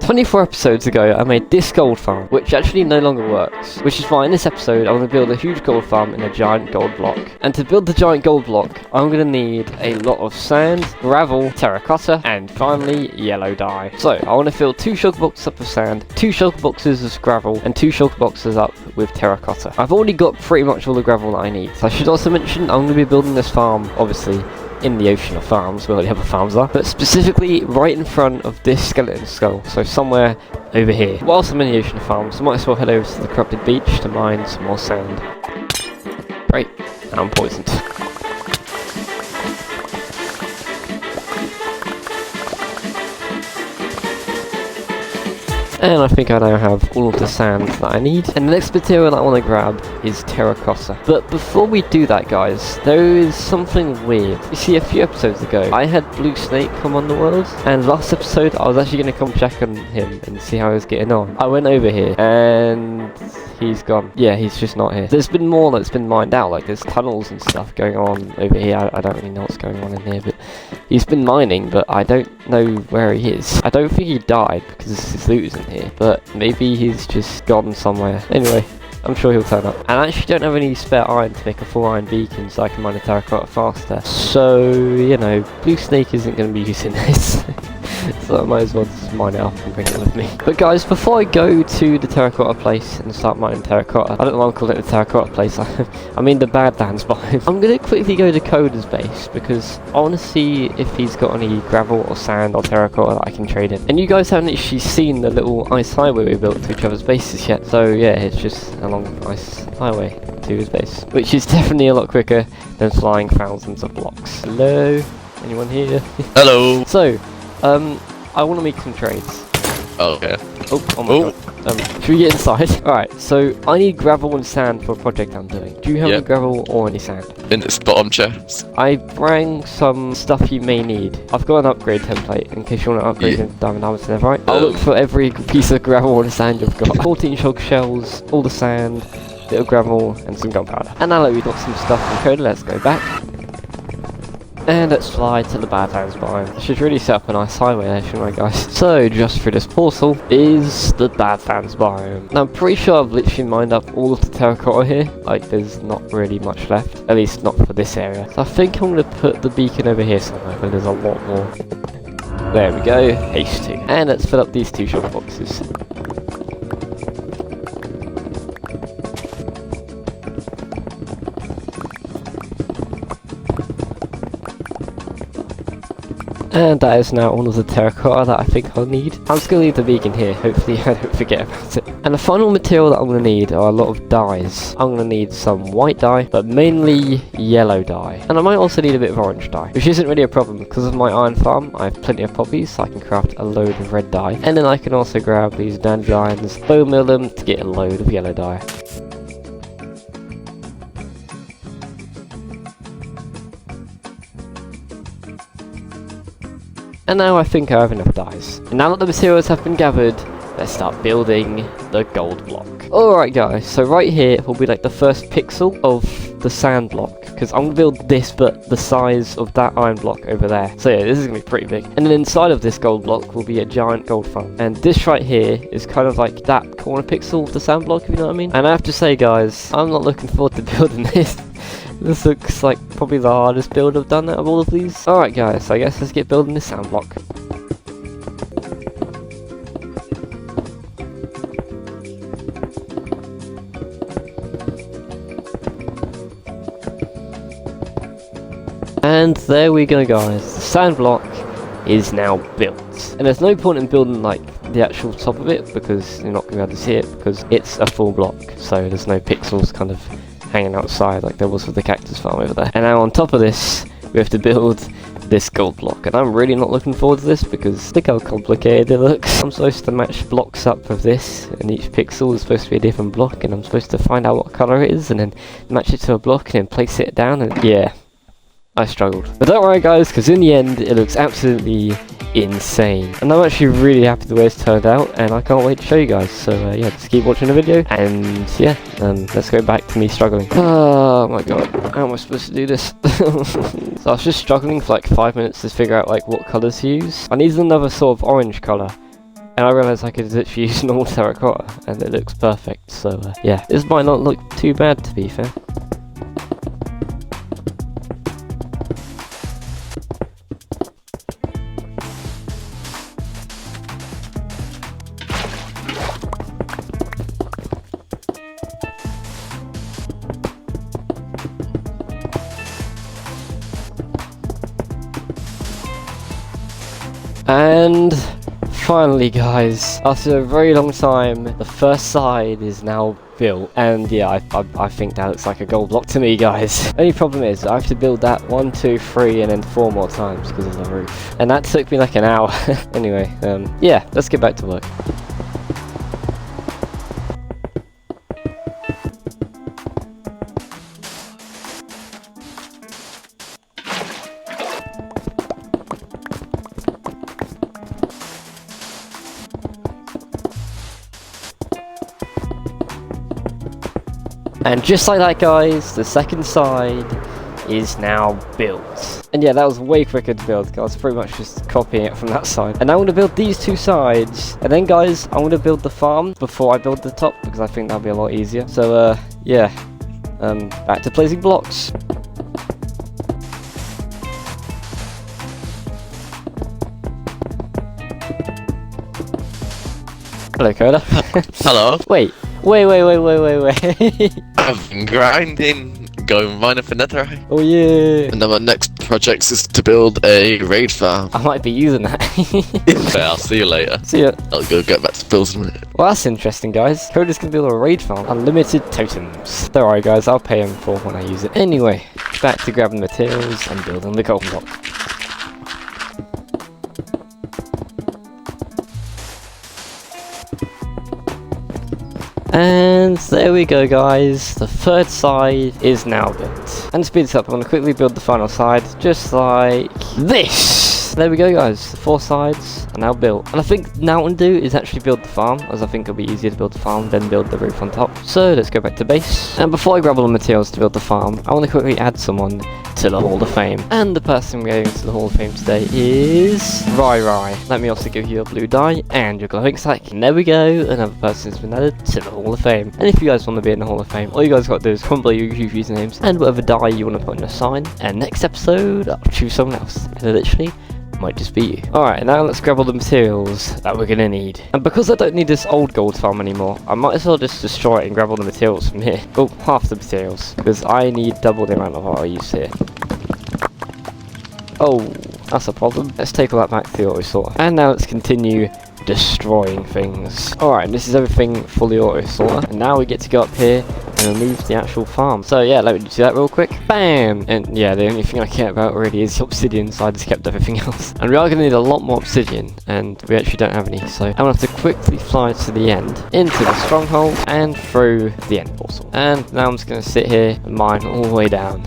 24 episodes ago, I made this gold farm, which actually no longer works. Which is why in this episode, I'm going to build a huge gold farm in a giant gold block. And to build the giant gold block, I'm going to need a lot of sand, gravel, terracotta, and finally, yellow dye. So, I want to fill 2 shulker boxes up with sand, 2 shulker boxes of gravel, and 2 shulker boxes up with terracotta. I've already got pretty much all the gravel that I need. So I should also mention, I'm going to be building this farm, obviously, in the ocean of farms, where all the other farms are, but specifically right in front of this skeleton skull, so somewhere over here. Whilst I'm in the ocean of farms, I might as well head over to the corrupted beach to mine some more sand. Great, now I'm poisoned. And I think I now have all of the sand that I need. And the next material that I want to grab is terracotta. But before we do that, guys, there is something weird. You see, a few episodes ago, I had Blue Snake come on the world. And last episode, I was actually going to come check on him and see how he was getting on. I went over here and he's gone. Yeah, he's just not here. There's been more that's been mined out. Like, there's tunnels and stuff going on over here. I don't really know what's going on in here, but he's been mining, but I don't know where he is. I don't think he died because his loot isn't here, but maybe he's just gone somewhere. Anyway, I'm sure he'll turn up. And I actually don't have any spare iron to make a 4 iron beacon, so I can mine a terracotta faster. So, you know, Blue Snake isn't going to be using this. So I might as well just mine it up and bring it with me. But guys, before I go to the terracotta place and start mining terracotta, I don't know why I'm calling it the terracotta place, I mean the Badlands biome. I'm going to quickly go to Coda's base because I want to see if he's got any gravel or sand or terracotta that I can trade in. And you guys haven't actually seen the little ice highway we built to each other's bases yet. So yeah, it's just a long ice highway to his base, which is definitely a lot quicker than flying thousands of blocks. Hello? Anyone here? Hello. So, I want to make some trades. Okay. Oh my god. Should we get inside? Alright, so I need gravel and sand for a project I'm doing. Do you have any gravel or any sand? In this bottom chest. I bring some stuff you may need. I've got an upgrade template in case you want to upgrade in Diamond Armor and right? I'll look for every piece of gravel and sand you've got. 14 shulker shells, all the sand, bit of gravel, and some gunpowder. And now that we've got some stuff from Coda, let's go back. And let's fly to the Badlands biome. I should really set up a nice highway there, shouldn't I, guys? So, just through this portal is the Badlands biome. Now, I'm pretty sure I've literally mined up all of the terracotta here. Like, there's not really much left. At least not for this area. So I think I'm going to put the beacon over here somewhere, where there's a lot more. There we go, H2. And let's fill up these 2 shulker boxes. And that is now all of the terracotta that I think I'll need. I'm just going to leave the beacon here, hopefully I don't forget about it. And the final material that I'm going to need are a lot of dyes. I'm going to need some white dye, but mainly yellow dye. And I might also need a bit of orange dye, which isn't really a problem because of my iron farm. I have plenty of poppies, so I can craft a load of red dye. And then I can also grab these dandelions, bone mill them to get a load of yellow dye. And now I think I have enough dyes. And now that the materials have been gathered, let's start building the gold block. Alright guys, so right here will be like the first pixel of the sand block. Because I'm going to build this, but the size of that iron block over there. So yeah, this is going to be pretty big. And then inside of this gold block will be a giant gold farm. And this right here is kind of like that corner pixel of the sand block, if you know what I mean. And I have to say guys, I'm not looking forward to building this. This looks like probably the hardest build I've done out of all of these. Alright guys, so I guess let's get building this sand block. And there we go guys, the sand block is now built. And there's no point in building like the actual top of it because you're not going to be able to see it because it's a full block. So there's no pixels kind of hanging outside like there was with the cactus farm over there. And now on top of this, we have to build this gold block. And I'm really not looking forward to this because look how complicated it looks. I'm supposed to match blocks up with this, and each pixel is supposed to be a different block, and I'm supposed to find out what colour it is and then match it to a block and then place it down, and yeah, I struggled. But don't worry guys, because in the end it looks absolutely insane. And I'm actually really happy the way it's turned out, and I can't wait to show you guys. So yeah, just keep watching the video, and yeah, let's go back to me struggling. Oh my god, how am I supposed to do this? So I was just struggling for like 5 minutes to figure out like what colours to use. I needed another sort of orange colour, and I realised I could literally use normal terracotta, and it looks perfect. So yeah, this might not look too bad, to be fair. And finally, guys, after a very long time, the first side is now built. And yeah, I think that looks like a gold block to me, guys. Only problem is I have to build that 1, 2, 3, and then 4 more times because of the roof. And that took me like an hour. Anyway, yeah, let's get back to work. And just like that, guys, the second side is now built. And yeah, that was way quicker to build, because I was pretty much just copying it from that side. And now I'm going to build these 2 sides. And then, guys, I'm going to build the farm before I build the top, because I think that'll be a lot easier. So, yeah, back to placing blocks. Hello, Coda. Hello. Wait. I've been grinding, going mining for netherite. Oh yeah. And then my next project is to build a raid farm. I might be using that. Okay, I'll see you later. See ya. I'll go get back to building it. Well, that's interesting, guys. Coda's gonna build a raid farm. Unlimited totems. Don't worry, guys. I'll pay him for when I use it. Anyway, back to grabbing materials and building the golden block. And there we go, guys, the third side is now built. And to speed this up, I'm going to quickly build the final side, just like this. There we go, guys, the 4 sides are now built. And I think now what I'm going to do is actually build the farm, as I think it'll be easier to build the farm than build the roof on top. So let's go back to base. And before I grab all the materials to build the farm, I want to quickly add someone to the Hall of Fame. And the person we're going to the Hall of Fame today is Rai. Let me also give you a blue dye and your glowing sack. And there we go, another person has been added to the Hall of Fame. And if you guys want to be in the Hall of Fame, all you guys got to do is comment below your YouTube usernames and whatever dye you want to put in a sign. And next episode, I'll choose someone else. And it literally might just be you. Alright, now let's grab all the materials that we're gonna need. And because I don't need this old gold farm anymore, I might as well just destroy it and grab all the materials from here. Well, half the materials, because I need double the amount of what I use here. Oh, that's a problem. Let's take all that back to the auto sorter. And now let's continue destroying things. Alright, this is everything fully auto sorter. And now we get to go up here and remove the actual farm. So yeah, let me do that real quick. Bam! And yeah, the only thing I care about really is the obsidian, so I just kept everything else. And we are going to need a lot more obsidian, and we actually don't have any. So I'm going to have to quickly fly to the end, into the stronghold, and through the end portal. And now I'm just going to sit here and mine all the way down.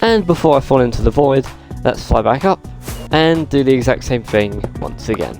And before I fall into the void, let's fly back up and do the exact same thing once again.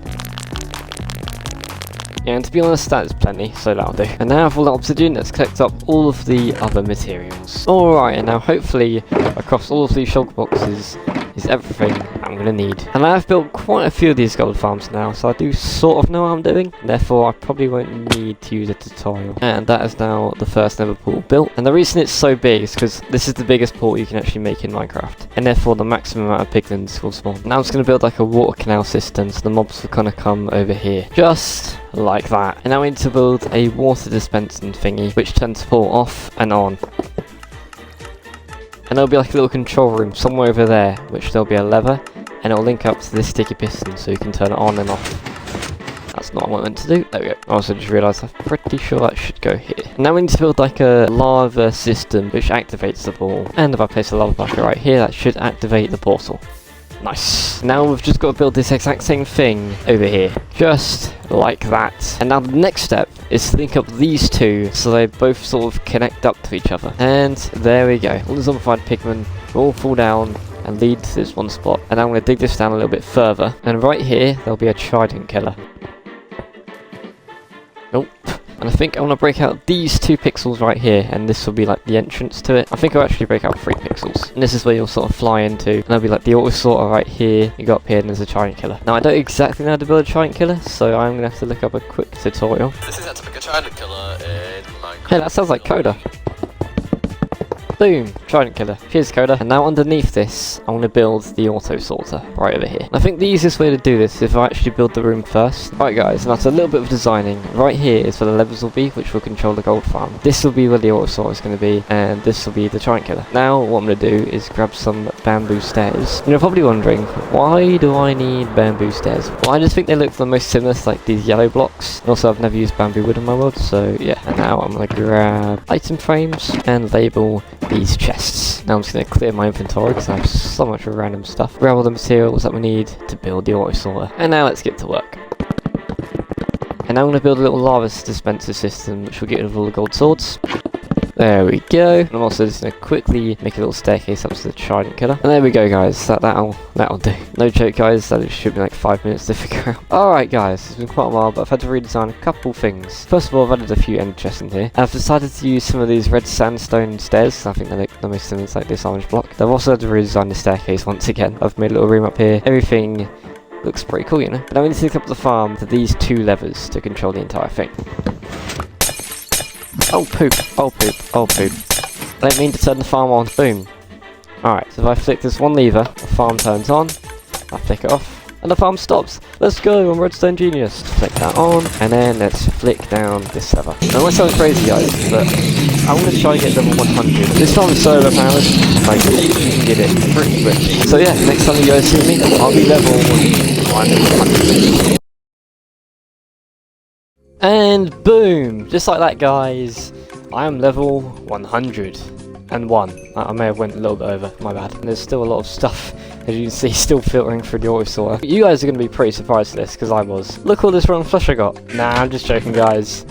And to be honest, that is plenty, so that'll do. And now I have all that obsidian, let's collect up all of the other materials. Alright, and now hopefully across all of these shulker boxes is everything I'm going to need. And I've built quite a few of these gold farms now, so I do sort of know what I'm doing. Therefore, I probably won't need to use a tutorial. And that is now the first nether pool built. And the reason it's so big is because this is the biggest pool you can actually make in Minecraft. And therefore, the maximum amount of piglins will spawn. Now I'm just going to build like a water canal system, so the mobs will kind of come over here. Just like that. And now we need to build a water dispensing thingy, which turns the pool off and on. And there'll be like a little control room somewhere over there, which there'll be a lever, and it'll link up to this sticky piston so you can turn it on and off. That's not what I meant to do. There we go. I also just realised I'm pretty sure that should go here. Now we need to build like a lava system which activates the ball. And if I place a lava bucket right here, that should activate the portal. Nice. Now we've just got to build this exact same thing over here. Just like that. And now the next step is to link up these two so they both sort of connect up to each other. And there we go. All the zombified pigmen will all fall down and lead to this one spot. And I'm going to dig this down a little bit further. And right here, there'll be a Trident Killer. Nope. And I think I want to break out these 2 pixels right here, and this will be like the entrance to it. I think I'll actually break out 3 pixels. And this is where you'll sort of fly into, and there'll be like the auto sorter right here. You go up here and there's a Trident Killer. Now I don't exactly know how to build a Trident Killer, so I'm going to have to look up a quick tutorial. This is how to make a Trident Killer in Minecraft. Hey, that sounds like Coda. Boom! Trident Killer. Cheers, Coda. And now underneath this, I want to build the auto sorter right over here. I think the easiest way to do this is if I actually build the room first. Right guys, and that's a little bit of designing. Right here is where the levels will be, which will control the gold farm. This will be where the auto sorter is going to be, and this will be the Trident Killer. Now what I'm going to do is grab some bamboo stairs. You're probably wondering, why do I need bamboo stairs? Well, I just think they look the most similar to like these yellow blocks. And also I've never used bamboo wood in my world, so yeah. And now I'm going to grab item frames and label these chests. Now I'm just going to clear my inventory because I have so much random stuff. Grab all the materials that we need to build the auto sorter. And now let's get to work. And now I'm going to build a little lava dispenser system which will get rid of all the gold swords. There we go. And I'm also just going to quickly make a little staircase up to the Trident Killer. And there we go guys, that'll do. No joke guys, that should be like 5 minutes to figure out. Alright guys, it's been quite a while, but I've had to redesign a couple things. First of all, I've added a few end chests in here. I've decided to use some of these red sandstone stairs, I think they look the most similar to like this orange block. I've also had to redesign the staircase once again. I've made a little room up here. Everything looks pretty cool, you know. Now we need to hook up the farm to these 2 levers to control the entire thing. Oh poop, oh poop, oh poop. I don't mean to turn the farm on, boom. Alright, so if I flick this one lever, the farm turns on, I flick it off, and the farm stops. Let's go, I'm Redstone Genius. Flick that on, and then let's flick down this lever. Now, it might sound crazy guys, but I want to try and get level 100. This farm is solar powered, like you can get it pretty quick. So yeah, next time you guys see me, I'll be level 100. And boom! Just like that guys, I am level 101. I may have went a little bit over, my bad. And there's still a lot of stuff, as you can see, still filtering through the auto sorter. You guys are going to be pretty surprised at this, because I was. Look all this rotten flesh I got. Nah, I'm just joking guys.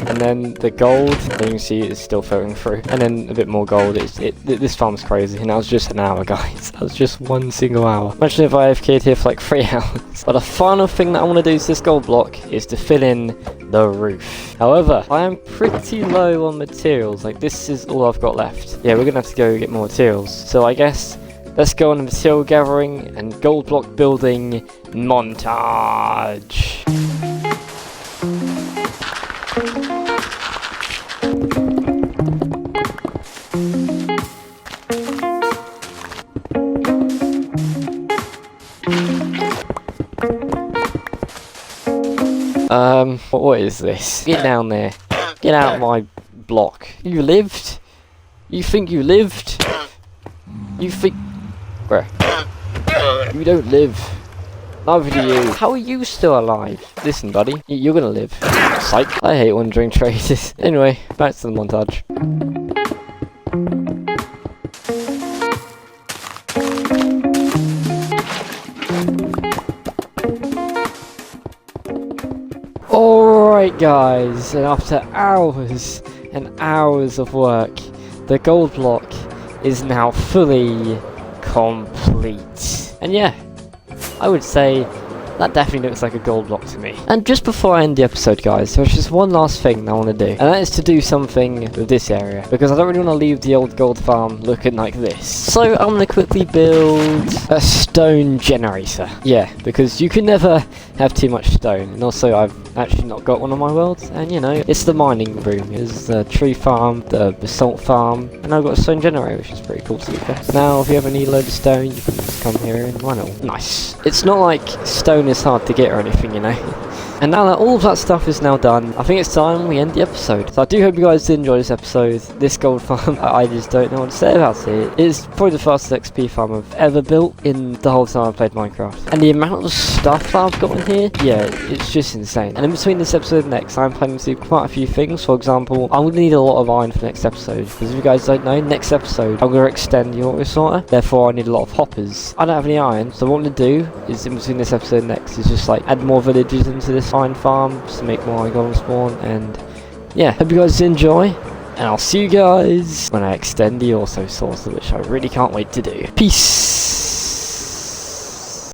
And then the gold, as you can see, is still filtering through. And then a bit more gold. This farm's crazy. And that was just an hour, guys. That was just 1 single hour. Imagine if I AFK'd here for like 3 hours. But the final thing that I want to do to this gold block is to fill in the roof. However, I am pretty low on materials. Like, this is all I've got left. Yeah, we're going to have to go get more materials. So I guess let's go on a material gathering and gold block building montage. What is this? Get down there. Get out my block. You lived? You think you lived? You think... Bruh. You don't live. Neither do you. How are you still alive? Listen, buddy. You're gonna live. Psych. I hate wandering traders. Anyway, back to the montage. Alright guys, and after hours and hours of work, the gold block is now fully complete. And yeah, I would say that definitely looks like a gold block to me. And just before I end the episode guys, there's just one last thing I want to do, and that is to do something with this area, because I don't really want to leave the old gold farm looking like this. So I'm going to quickly build a stone generator. Yeah, because you can never have too much stone, and also I've actually not got one on my world, and you know, it's the mining room. There's the tree farm, the basalt farm, and I've got a stone generator, which is pretty cool to be fair. Now if you ever need a load of stone, you can just come here and mine it all. Nice. It's not like stone is hard to get or anything, you know. And now that all of that stuff is now done, I think it's time we end the episode. So I do hope you guys did enjoy this episode. This gold farm, I just don't know what to say about it. It's probably the fastest XP farm I've ever built in the whole time I've played Minecraft. And the amount of stuff that I've got in here, yeah, it's just insane. And in between this episode and next, I'm planning to do quite a few things. For example, I'm going to need a lot of iron for the next episode. Because if you guys don't know, next episode, I'm going to extend the auto sorter. Therefore, I need a lot of hoppers. I don't have any iron, so what I'm going to do is in between this episode and next is just like add more villages into this iron farm just to make more golden spawn. And yeah, hope you guys enjoy, and I'll see you guys when I extend the auto sorter, which I really can't wait to do. Peace.